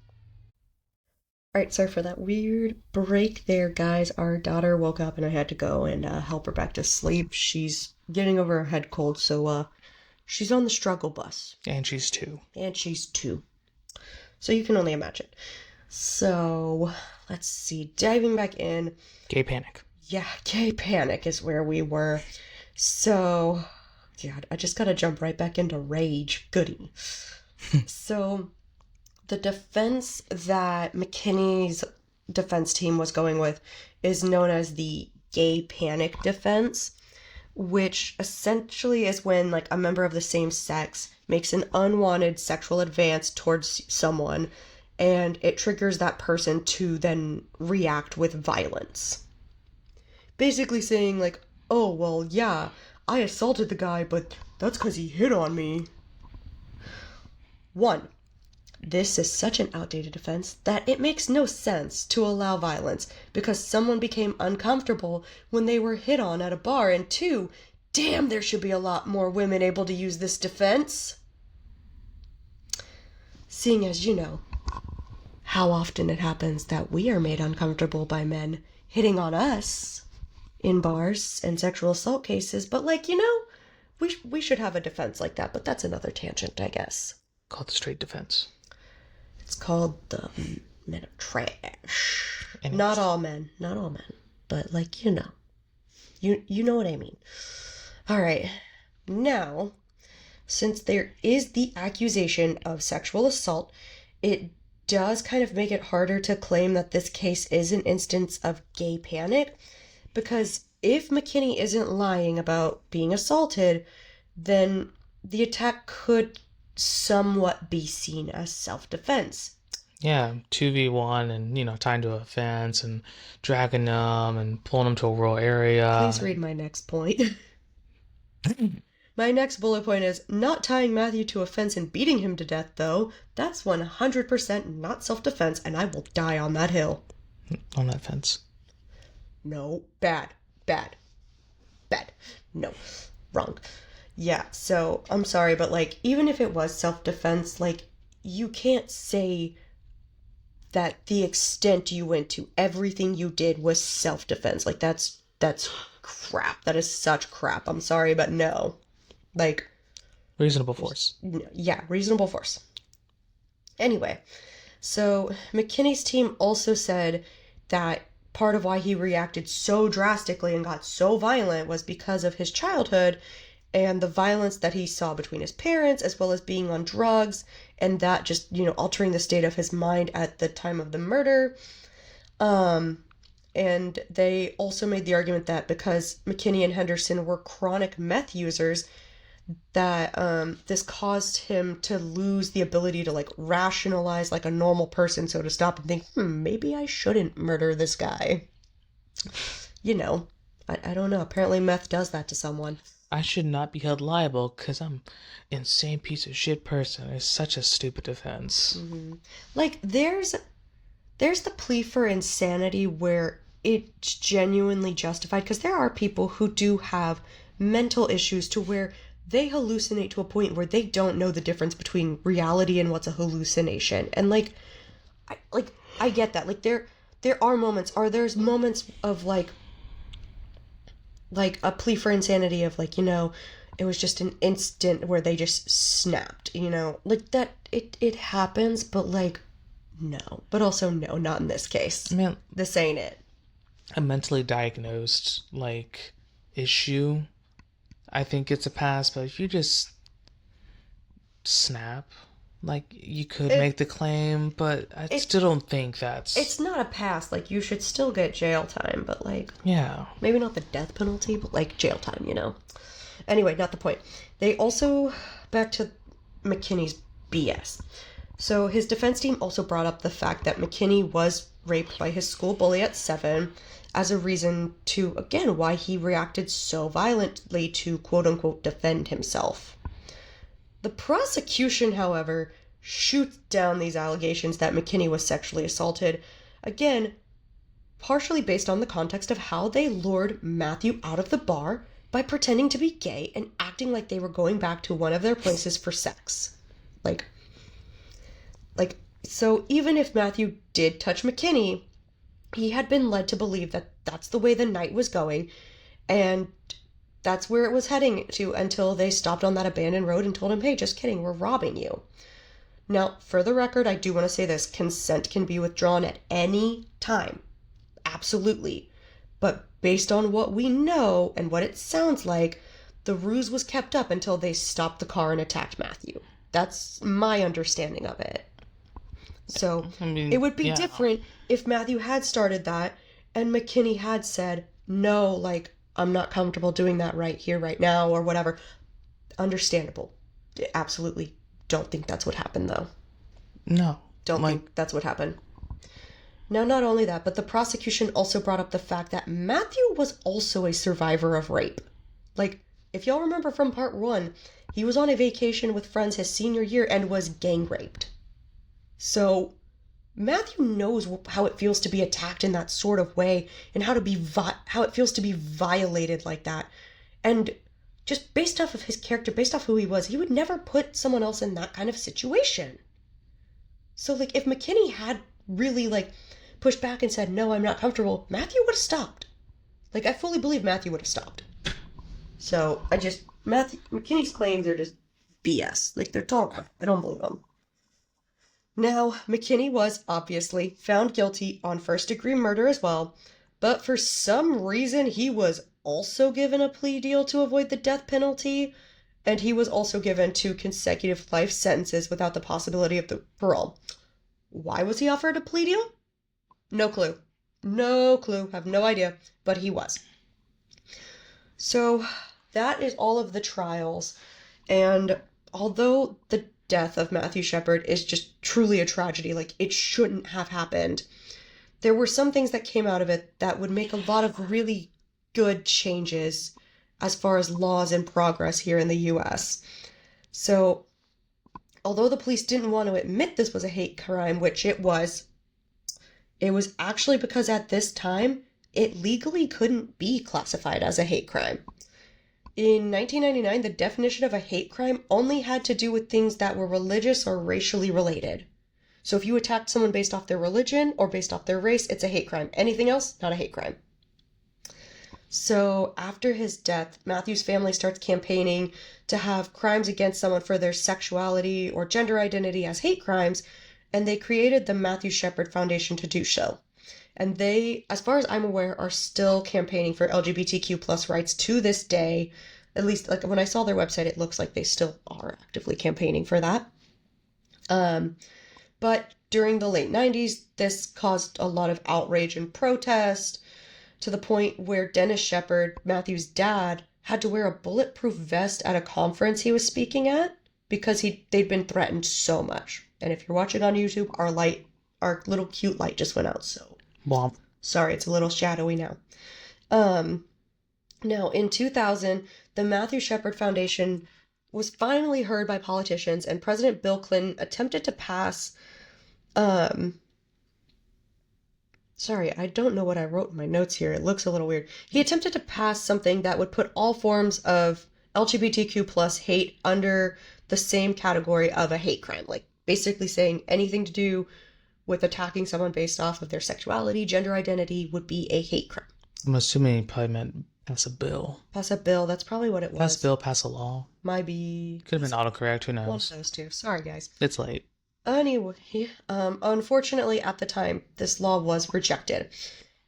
All right, sorry for that weird break there, guys. Our daughter woke up and I had to go and help her back to sleep. She's getting over her head cold, so she's on the struggle bus. And she's 2. And she's 2. So you can only imagine. So, let's see. Diving back in. Gay panic. Yeah, gay panic is where we were. So, God, I just gotta jump right back into rage. Goody. So, the defense that McKinney's defense team was going with is known as the gay panic defense, which essentially is when like a member of the same sex makes an unwanted sexual advance towards someone and it triggers that person to then react with violence. Basically saying like, oh, well, yeah, I assaulted the guy, but that's because he hit on me. 1. This is such an outdated defense that it makes no sense to allow violence because someone became uncomfortable when they were hit on at a bar. And 2, damn, there should be a lot more women able to use this defense. Seeing as you know how often it happens that we are made uncomfortable by men hitting on us in bars and sexual assault cases, but we should have a defense like that, but that's another tangent, I guess. Called the straight defense. It's called the men of trash. Anyways. Not all men, but you know what I mean. All right, now, since there is the accusation of sexual assault, it does kind of make it harder to claim that this case is an instance of gay panic, because if McKinney isn't lying about being assaulted, then the attack could somewhat be seen as self-defense. Yeah, 2v1 and, tying to a fence and dragging them and pulling them to a rural area. Please read my next point. My next bullet point is not tying Matthew to a fence and beating him to death, though. That's 100% not self-defense, and I will die on that hill. On that fence. No, bad. No, wrong. Yeah, so I'm sorry, but even if it was self-defense, you can't say that the extent you went to, everything you did was self-defense. That's crap. That is such crap. I'm sorry, but no. Reasonable force. Yeah, reasonable force. Anyway, so McKinney's team also said that part of why he reacted so drastically and got so violent was because of his childhood and the violence that he saw between his parents, as well as being on drugs, and that just, altering the state of his mind at the time of the murder. And they also made the argument that because McKinney and Henderson were chronic meth users, that this caused him to lose the ability to rationalize like a normal person, so to stop and think, maybe I shouldn't murder this guy. I don't know. Apparently meth does that to someone. I should not be held liable because I'm an insane piece of shit person. It's such a stupid defense. Mm-hmm. There's the plea for insanity where it's genuinely justified, because there are people who do have mental issues to where they hallucinate to a point where they don't know the difference between reality and what's a hallucination. And I get that. There are moments, there's moments of a plea for insanity of it was just an instant where they just snapped, that it happens, but no. But also no, not in this case. Man, this ain't it. A mentally diagnosed issue, I think it's a pass, but if you just snap, you could make the claim, but I still don't think that's... It's not a pass. You should still get jail time, but yeah. Maybe not the death penalty, but jail time, Anyway, not the point. They also, back to McKinney's BS. So his defense team also brought up the fact that McKinney was raped by his school bully at 7 as a reason to, again, why he reacted so violently to quote-unquote defend himself. The prosecution, however, shoots down these allegations that McKinney was sexually assaulted, again, partially based on the context of how they lured Matthew out of the bar by pretending to be gay and acting like they were going back to one of their places for sex. So even if Matthew did touch McKinney, he had been led to believe that that's the way the night was going, and that's where it was heading to until they stopped on that abandoned road and told him, hey, just kidding, we're robbing you. Now, for the record, I do want to say this. Consent can be withdrawn at any time. Absolutely. But based on what we know and what it sounds like, the ruse was kept up until they stopped the car and attacked Matthew. That's my understanding of it. So, I mean, it would be yeah. different if Matthew had started that and McKinney had said, no, like, I'm not comfortable doing that right here, right now, or whatever. Understandable. Absolutely don't think that's what happened, though. No. Don't think that's what happened. Now, not only that, but the prosecution also brought up the fact that Matthew was also a survivor of rape. Like, if y'all remember from part 1, he was on a vacation with friends his senior year and was gang raped. So, Matthew knows how it feels to be attacked in that sort of way and how it feels to be violated like that. And just based off of his character, based off who he was, he would never put someone else in that kind of situation. So, like, if McKinney had really, like, pushed back and said, no, I'm not comfortable, Matthew would have stopped. Like, I fully believe Matthew would have stopped. So, McKinney's claims are just BS. Like, they're total. I don't believe them. Now, McKinney was obviously found guilty on first-degree murder as well, but for some reason he was also given a plea deal to avoid the death penalty, and he was also given 2 consecutive life sentences without the possibility of the parole. Why was he offered a plea deal? No clue. No clue. Have no idea, but he was. So, that is all of the trials, and although the death of Matthew Shepard is just truly a tragedy, like, it shouldn't have happened, there were some things that came out of it that would make a lot of really good changes as far as laws in progress here in the US. So, although the police didn't want to admit this was a hate crime, which it was actually because at this time, it legally couldn't be classified as a hate crime. In 1999, the definition of a hate crime only had to do with things that were religious or racially related. So if you attacked someone based off their religion or based off their race, it's a hate crime. Anything else, not a hate crime. So after his death, Matthew's family starts campaigning to have crimes against someone for their sexuality or gender identity as hate crimes, and they created the Matthew Shepard Foundation to do so. And they, as far as I'm aware, are still campaigning for LGBTQ plus rights to this day. At least, like, when I saw their website, it looks like they still are actively campaigning for that. But during the late 90s, this caused a lot of outrage and protest to the point where Dennis Shepard, Matthew's dad, had to wear a bulletproof vest at a conference he was speaking at because they'd been threatened so much. And if you're watching on YouTube, our little cute light just went out, so... Womp. Sorry, it's a little shadowy now. Now, in 2000, the Matthew Shepard Foundation was finally heard by politicians, and President Bill Clinton attempted to pass... Sorry, I don't know what I wrote in my notes here. It looks a little weird. He attempted to pass something that would put all forms of LGBTQ plus hate under the same category of a hate crime. Like, basically saying anything to do with attacking someone based off of their sexuality, gender identity would be a hate crime. I'm assuming he probably meant pass a bill. Pass a bill, that's probably what it was. Pass a bill, pass a law. Might be... Could have been autocorrect, who knows? One of those two. Sorry, guys. It's late. Anyway, unfortunately, at the time, this law was rejected.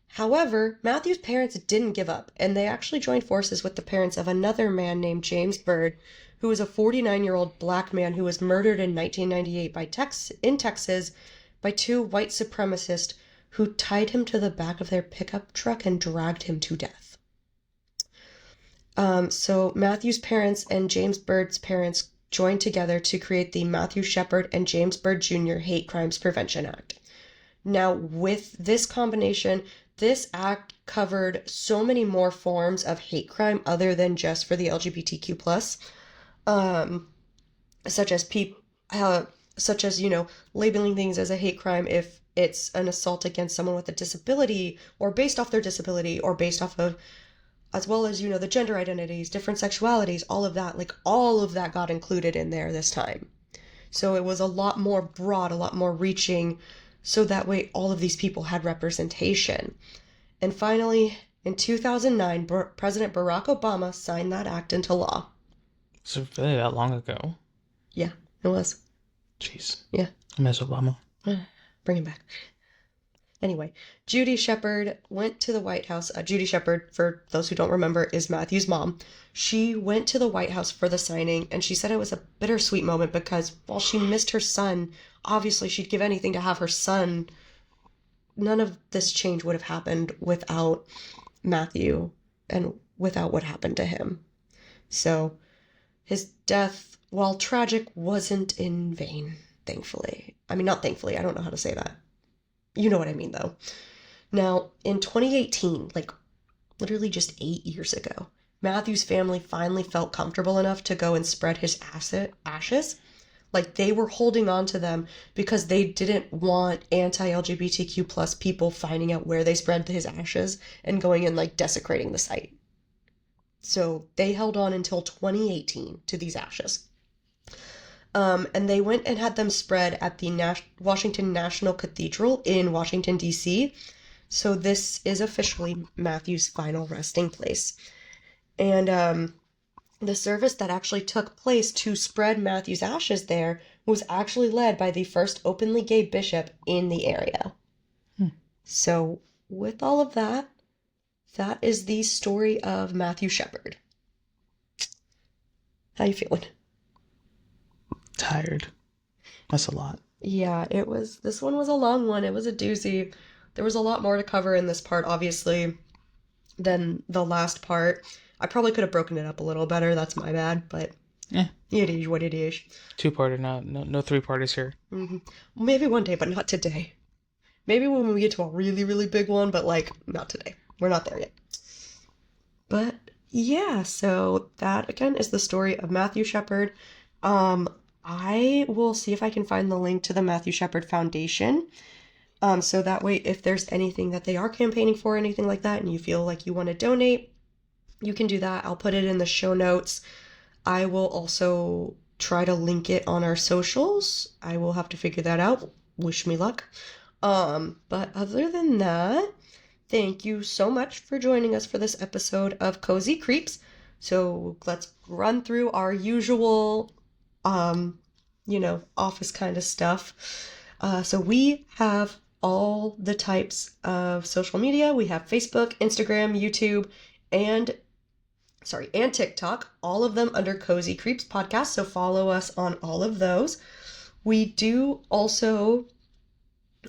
However, Matthew's parents didn't give up, and they actually joined forces with the parents of another man named James Byrd, who was a 49-year-old black man who was murdered in 1998 in Texas by 2 white supremacists who tied him to the back of their pickup truck and dragged him to death. So Matthew's parents and James Byrd's parents joined together to create the Matthew Shepard and James Byrd Jr. Hate Crimes Prevention Act. Now, with this combination, this act covered so many more forms of hate crime other than just for the LGBTQ+, such as, labeling things as a hate crime if it's an assault against someone with a disability or based off their disability or based off of, as well as, the gender identities, different sexualities, all of that, like all of that got included in there this time. So it was a lot more broad, a lot more reaching so that way all of these people had representation. And finally, in 2009, President Barack Obama signed that act into law. So really that long ago? Yeah, it was. Jeez. Yeah. I miss Obama. Bring him back. Anyway, Judy Shepard went to the White House. Judy Shepard, for those who don't remember, is Matthew's mom. She went to the White House for the signing, and she said it was a bittersweet moment because while she missed her son, obviously she'd give anything to have her son. None of this change would have happened without Matthew and without what happened to him. So his death, while tragic, wasn't in vain, thankfully. I mean, not thankfully, I don't know how to say that. You know what I mean, though. Now, in 2018, like literally just 8 years ago, Matthew's family finally felt comfortable enough to go and spread his ashes. Like they were holding on to them because they didn't want anti-LGBTQ plus people finding out where they spread his ashes and going and like desecrating the site. So they held on until 2018 to these ashes. And they went and had them spread at the Washington National Cathedral in Washington, D.C. So this is officially Matthew's final resting place. And the service that actually took place to spread Matthew's ashes there was actually led by the first openly gay bishop in the area. So with all of that, that is the story of Matthew Shepard. How you feeling? Tired. That's a lot. Yeah, this one was a long one. It was a doozy. There was a lot more to cover in this part, obviously, than the last part. I probably could have broken it up a little better. That's my bad, but Yeah. It is what it is. 2-parter, no 3-parters here. Mm-hmm. Maybe one day, but not today. Maybe when we get to a really, really big one, but like not today. We're not there yet. But yeah, so that again is the story of Matthew Shepard. I will see if I can find the link to the Matthew Shepard Foundation. So that way, if there's anything that they are campaigning for, anything like that, and you feel like you want to donate, you can do that. I'll put it in the show notes. I will also try to link it on our socials. I will have to figure that out. Wish me luck. But other than that, thank you so much for joining us for this episode of Cozy Creeps. So let's run through our usual office kind of stuff. So we have all the types of social media. We have Facebook, Instagram, YouTube, and TikTok, all of them under Cozy Creeps Podcast. So follow us on all of those. We do also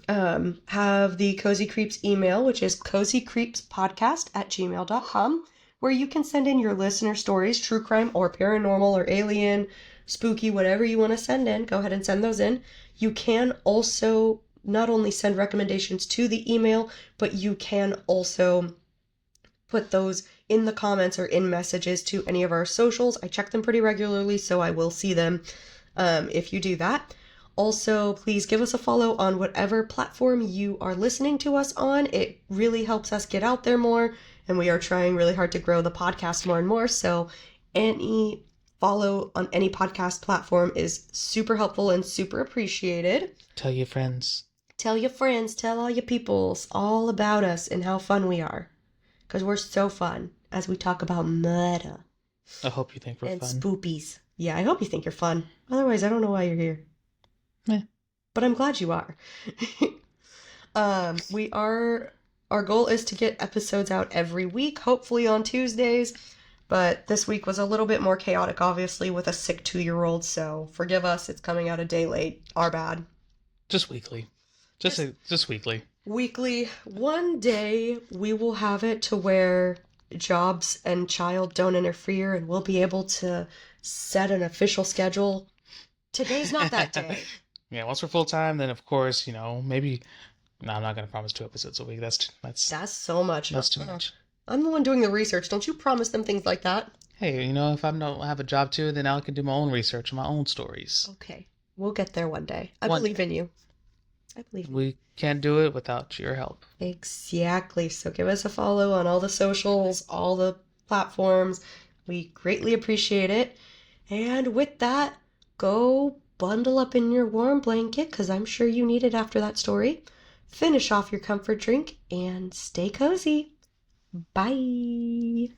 have the Cozy Creeps email, which is cozycreepspodcast@gmail.com, where you can send in your listener stories, true crime or paranormal or alien, spooky, whatever you want to send in. Go ahead and send those in. You can also not only send recommendations to the email, but you can also put those in the comments or in messages to any of our socials. I check them pretty regularly, so I will see them if you do that. Also, please give us a follow on whatever platform you are listening to us on. It really helps us get out there more, and we are trying really hard to grow the podcast more and more. So any follow on any podcast platform is super helpful and super appreciated. Tell your friends. Tell your friends, tell all your peoples all about us and how fun we are. Because we're so fun as we talk about murder. I hope you think we're and fun. And spoopies. Yeah, I hope you think you're fun. Otherwise, I don't know why you're here. But I'm glad you are. Our goal is to get episodes out every week, hopefully on Tuesdays. But this week was a little bit more chaotic, obviously, with a sick 2-year-old. So forgive us, it's coming out a day late. Our bad. Just weekly. Just weekly. Weekly. One day we will have it to where jobs and child don't interfere, and we'll be able to set an official schedule. Today's not that day. Yeah, once we're full time, then of course, maybe. No, I'm not gonna promise 2 episodes a week. That's so much. That's too much. I'm the one doing the research. Don't you promise them things like that? Hey, if I don't have a job too, then I can do my own research and my own stories. Okay, we'll get there one day. I believe in you. We can't do it without your help. Exactly. So give us a follow on all the socials, all the platforms. We greatly appreciate it. And with that, go bundle up in your warm blanket because I'm sure you need it after that story. Finish off your comfort drink and stay cozy. Bye.